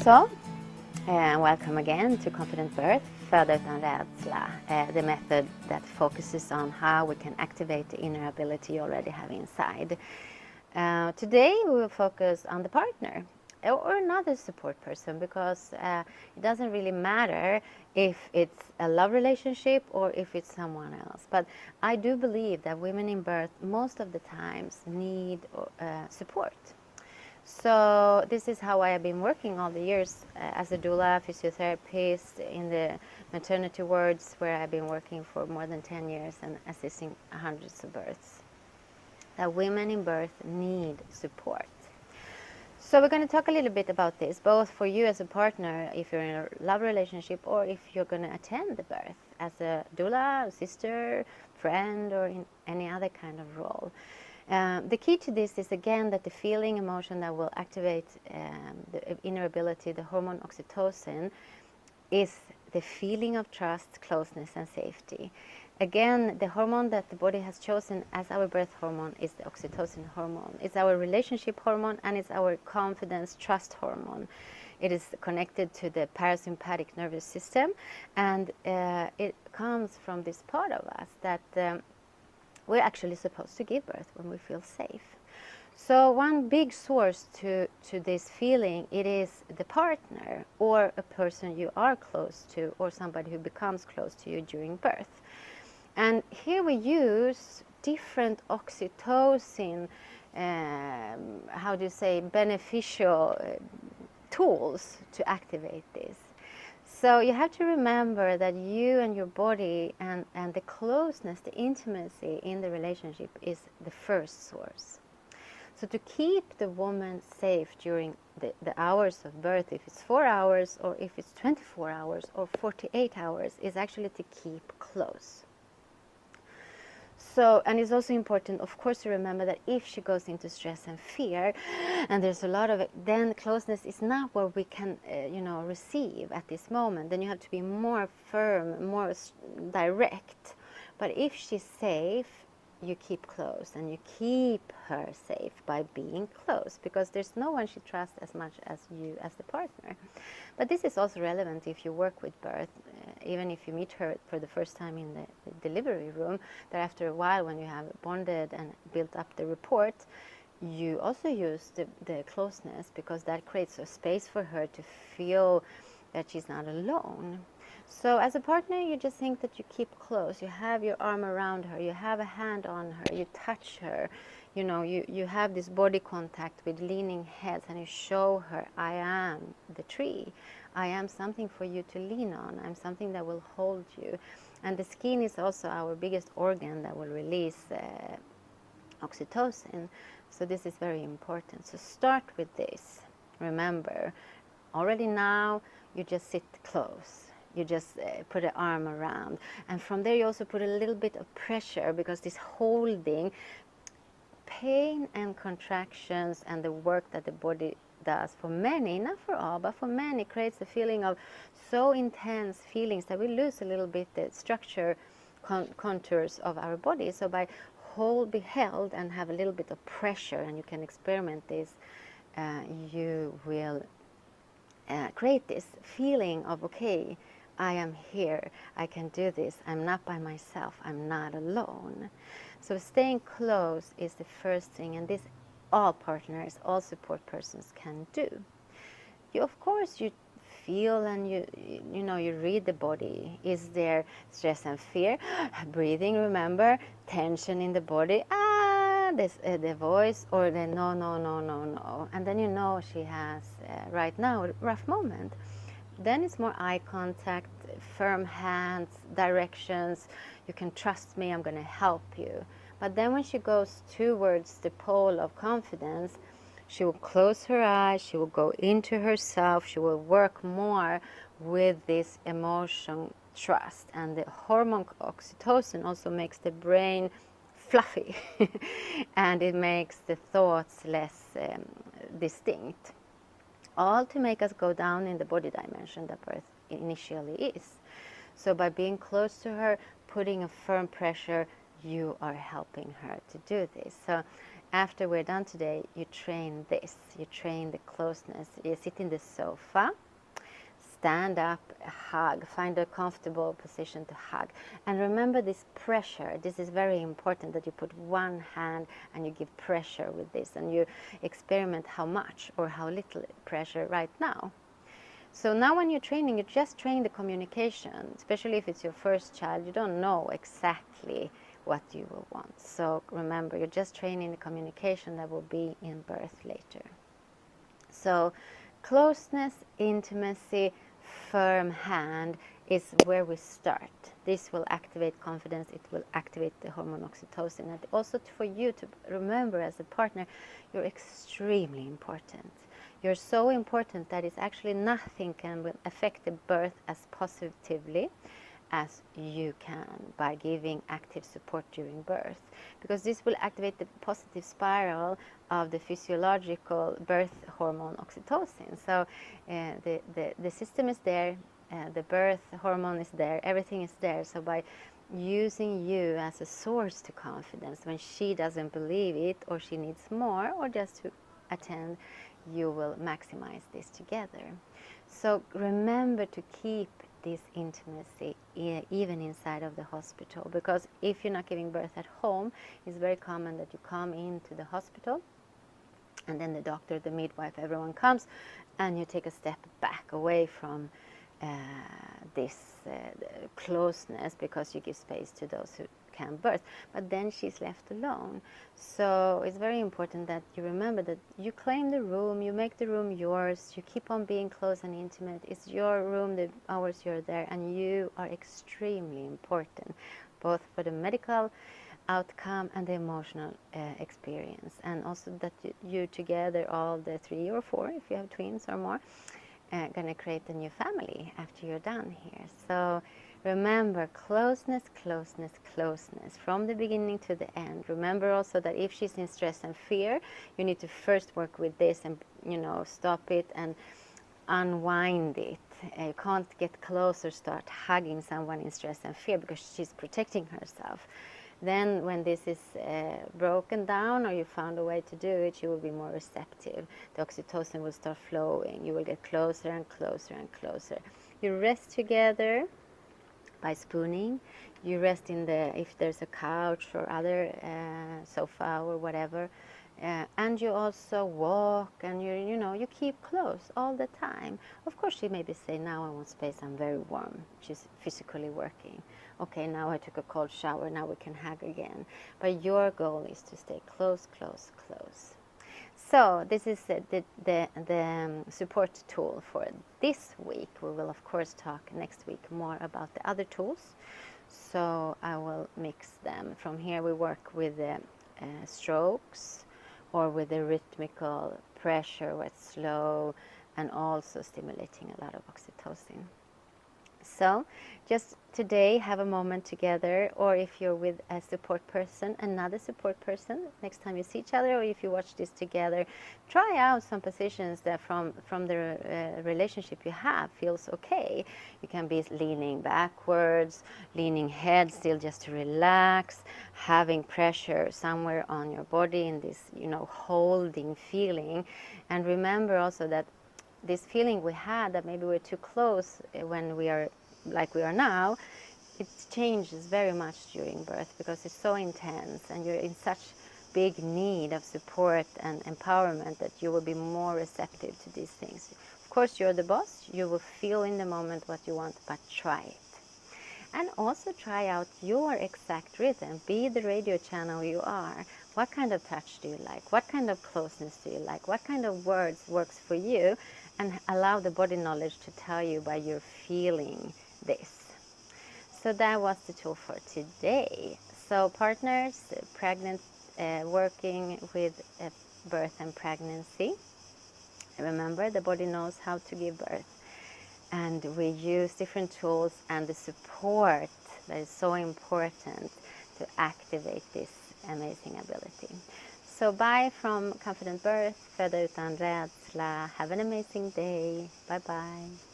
So, welcome again to Confident Birth, Föda utan rädsla, the method that focuses on how we can activate the inner ability you already have inside. Today we will focus on the partner or another support person, because it doesn't really matter if it's a love relationship or if it's someone else. But I do believe that women in birth most of the times need support. So this is how I have been working all the years as a doula, physiotherapist in the maternity wards, where I've been working for more than 10 years and assisting hundreds of births. That women in birth need support. So we're going to talk a little bit about this, both for you as a partner, if you're in a love relationship, or if you're going to attend the birth as a doula, sister, friend, or in any other kind of role. The key to this is, again, that the feeling, emotion that will activate the inner ability, the hormone oxytocin, is the feeling of trust, closeness, and safety. Again, the hormone that the body has chosen as our birth hormone is the oxytocin hormone. It's our relationship hormone, and it's our confidence, trust hormone. It is connected to the parasympathetic nervous system, and it comes from this part of us that we're actually supposed to give birth when we feel safe. So one big source to this feeling, it is the partner or a person you are close to, or somebody who becomes close to you during birth. And here we use different oxytocin, beneficial tools to activate this. So you have to remember that you and your body and the closeness, the intimacy in the relationship is the first source. So to keep the woman safe during the hours of birth, if it's 4 hours or if it's 24 hours or 48 hours, is actually to keep close. So, and it's also important, of course, to remember that if she goes into stress and fear, and there's a lot of it, then closeness is not what we can, receive at this moment. Then you have to be more firm, more direct. But if she's safe, you keep close, and you keep her safe by being close, because there's no one she trusts as much as you as the partner. But this is also relevant if you work with birth, even if you meet her for the first time in the delivery room, that after a while, when you have bonded and built up the rapport, you also use the closeness, because that creates a space for her to feel that she's not alone. So as a partner, you just think that you keep close. You have your arm around her. You have a hand on her. You touch her. You have this body contact with leaning heads, and you show her, I am the tree. I am something for you to lean on. I'm something that will hold you. And the skin is also our biggest organ that will release oxytocin. So this is very important. So start with this. Remember, already now, you just sit close. You just put an arm around. And from there, you also put a little bit of pressure, because this holding, pain and contractions and the work that the body does for many, not for all, but for many, creates a feeling of so intense feelings that we lose a little bit the structure, contours of our body. So by be held and have a little bit of pressure, and you can experiment this, you will create this feeling of, okay, I am here, I can do this, I'm not by myself, I'm not alone. So staying close is the first thing, and this all partners, all support persons can do. Of course, you feel and you read the body. Is there stress and fear? Breathing, remember, tension in the body, the voice, or the no. And then she has right now a rough moment. Then it's more eye contact, firm hands, directions. You can trust me, I'm going to help you. But then when she goes towards the pole of confidence, she will close her eyes, she will go into herself, she will work more with this emotion, trust. And the hormone oxytocin also makes the brain fluffy, and it makes the thoughts less distinct. All to make us go down in the body dimension that birth initially is. So by being close to her, putting a firm pressure, you are helping her to do this. So after we're done today, you train this. You train the closeness. You sit in the sofa, stand up, hug, find a comfortable position to hug. And remember this pressure. This is very important, that you put one hand and you give pressure with this, and you experiment how much or how little pressure right now. So now when you're training, you're just training the communication, especially if it's your first child. You don't know exactly what you will want. So remember, you're just training the communication that will be in birth later. So closeness, intimacy, firm hand is where we start. This will activate confidence. It will activate the hormone oxytocin. And also for you to remember, as a partner, you're extremely important. You're so important that it's actually nothing can affect the birth as positively as you can by giving active support during birth, because this will activate the positive spiral of the physiological birth hormone oxytocin. So the system is there, the birth hormone is there, everything is there. So by using you as a source to confidence when she doesn't believe it, or she needs more, or just to attend, you will maximize this together. So remember to keep this intimacy even inside of the hospital, because if you're not giving birth at home, it's very common that you come into the hospital and then the doctor, the midwife, everyone comes, and you take a step back away from this closeness, because you give space to those who can birth, but then she's left alone. So it's very important that you remember that you claim the room, you make the room yours, you keep on being close and intimate. It's your room, the hours you're there, and you are extremely important, both for the medical outcome and the emotional experience, and also that you together, all the 3 or 4, if you have twins or more, going to create a new family after you're done here. So remember, closeness, closeness, closeness from the beginning to the end. Remember also that if she's in stress and fear, you need to first work with this and, stop it and unwind it. You can't get close or start hugging someone in stress and fear, because she's protecting herself. Then when this is broken down, or you found a way to do it, you will be more receptive. The oxytocin will start flowing. You will get closer and closer and closer. You rest together by spooning. You rest in if there's a couch or other sofa or whatever. And you also walk, and you keep close all the time. Of course, she maybe say, now I want space, I'm very warm. She's physically working. Okay, now I took a cold shower, now we can hug again. But your goal is to stay close, close, close. So this is the support tool for this week. We will, of course, talk next week more about the other tools. So I will mix them. From here we work with the strokes, or with the rhythmical pressure where it's slow, and also stimulating a lot of oxytocin. So just today, have a moment together, or if you're with a support person, another support person, next time you see each other, or if you watch this together, try out some positions that from the relationship you have feels okay. You can be leaning backwards, leaning head still just to relax, having pressure somewhere on your body in this, holding feeling. And remember also that this feeling we had that maybe we're too close when we are like we are now, it changes very much during birth, because it's so intense and you're in such big need of support and empowerment that you will be more receptive to these things. Of course, you're the boss. You will feel in the moment what you want, but try it. And also try out your exact rhythm. Be the radio channel you are. What kind of touch do you like? What kind of closeness do you like? What kind of words works for you? And allow the body knowledge to tell you by your feeling this. So that was the tool for today. So partners, pregnant, working with birth and pregnancy, remember the body knows how to give birth. And we use different tools and the support that is so important to activate this amazing ability. So bye from Confident Birth, Föda utan rädsla. Have an amazing day. Bye bye.